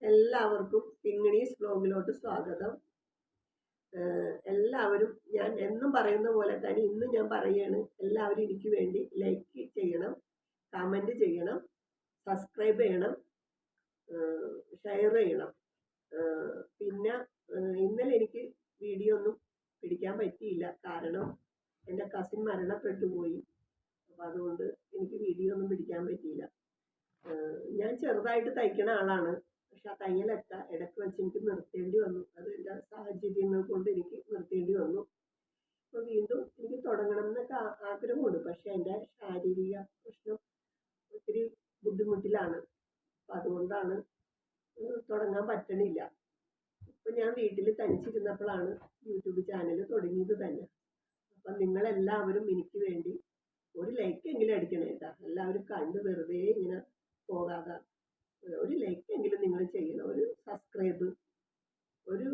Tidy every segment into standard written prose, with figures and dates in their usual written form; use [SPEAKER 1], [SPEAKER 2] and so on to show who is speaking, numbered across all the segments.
[SPEAKER 1] എല്ലാവർക്കും കിങ്ങിണീസ് വ്ലോഗിലോട്ട് സ്വാഗതം. എല്ലാവരും ഞാൻ എന്നും പറയുന്ന പോലെ തന്നെ ഇന്ന് ഞാൻ പറയുകയാണ്, എല്ലാവരും എനിക്ക് വേണ്ടി ലൈക്ക് ചെയ്യണം, കമൻറ്റ് ചെയ്യണം, സബ്സ്ക്രൈബ് ചെയ്യണം, ഷെയർ ചെയ്യണം. പിന്നെ ഇന്നലെ എനിക്ക് വീഡിയോ ഒന്നും പിടിക്കാൻ പറ്റിയില്ല, കാരണം എൻ്റെ കസിൻ മരണപ്പെട്ടു പോയി. അപ്പം അതുകൊണ്ട് എനിക്ക് വീഡിയോ ഒന്നും പിടിക്കാൻ പറ്റിയില്ല. ഞാൻ ചെറുതായിട്ട് തയ്ക്കണ ആളാണ്, പക്ഷെ ആ തയ്യലൊക്കെ ഇടയ്ക്ക് വെച്ച് എനിക്ക് നിർത്തേണ്ടി വന്നു. അത് എൻ്റെ സാഹചര്യങ്ങൾ കൊണ്ട് എനിക്ക് നിർത്തേണ്ടി വന്നു. അപ്പോൾ വീണ്ടും എനിക്ക് തുടങ്ങണം എന്നൊക്കെ ആഗ്രഹമുണ്ട്, പക്ഷെ എൻ്റെ ശാരീരിക പ്രശ്നം ഒത്തിരി ബുദ്ധിമുട്ടിലാണ്. അപ്പം അതുകൊണ്ടാണ് തുടങ്ങാൻ പറ്റണില്ല. ഇപ്പം ഞാൻ വീട്ടിൽ തനിച്ചിരുന്നപ്പോഴാണ് യൂട്യൂബ് ചാനൽ തുടങ്ങിയത് തന്നെ. അപ്പം നിങ്ങളെല്ലാവരും എനിക്ക് വേണ്ടി ഒരു ലൈക്ക് എങ്കിലും അടിക്കണേ കേട്ടോ. എല്ലാവരും കണ്ട് വെറുതെ ഇങ്ങനെ പോകാതെ ഒരു ലൈക്ക് എങ്കിലും നിങ്ങൾ ചെയ്യണം, ഒരു സബ്സ്ക്രൈബ്, ഒരു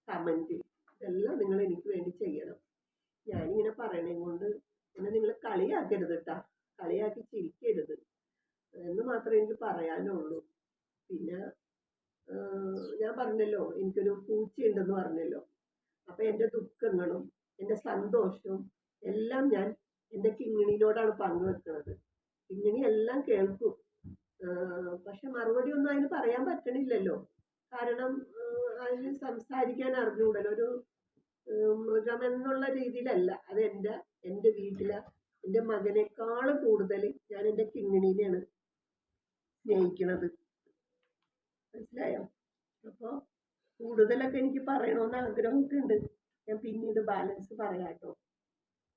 [SPEAKER 1] കമൻറ്റ്, ഇതെല്ലാം നിങ്ങൾ എനിക്ക് വേണ്ടി ചെയ്യണം. ഞാനിങ്ങനെ പറയണേ കൊണ്ട് പിന്നെ നിങ്ങൾ കളിയാക്കരുത് കേട്ടോ, കളിയാക്കി ചിരിക്കരുത് എന്ന് മാത്രമേ എനിക്ക് പറയാനുള്ളൂ. പിന്നെ ഞാൻ പറഞ്ഞല്ലോ, എനിക്കൊരു പൂച്ചയുണ്ടെന്ന് പറഞ്ഞല്ലോ. അപ്പം എൻ്റെ ദുഃഖങ്ങളും എൻ്റെ സന്തോഷവും എല്ലാം ഞാൻ എൻ്റെ കിങ്ങിണിനോടാണ് പങ്കുവെക്കുന്നത്. കിങ്ങിണി എല്ലാം കേൾക്കും, പക്ഷെ മറുപടി ഒന്നും അതിന് പറയാൻ പറ്റണില്ലല്ലോ. കാരണം അതിന് സംസാരിക്കാൻ അറിഞ്ഞുകൂടല്ലോ. ഒരു മൃഗം എന്നുള്ള രീതിയിലല്ല, അത് എൻ്റെ വീട്ടിലെ എൻ്റെ മകനേക്കാൾ കൂടുതൽ ഞാൻ എൻ്റെ കിങ്ങിണീനെയാണ് സ്നേഹിക്കുന്നത്. മനസ്സിലായോ? അപ്പോൾ കൂടുതലൊക്കെ എനിക്ക് പറയണമെന്ന് ആഗ്രഹമൊക്കെ ഉണ്ട്. ഞാൻ പിന്നീട് ബാലൻസ് പറയാട്ടോ.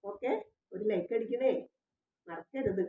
[SPEAKER 1] ഓക്കെ, ഒരു ലൈക്ക് അടിക്കണേ, മറക്കരുത്.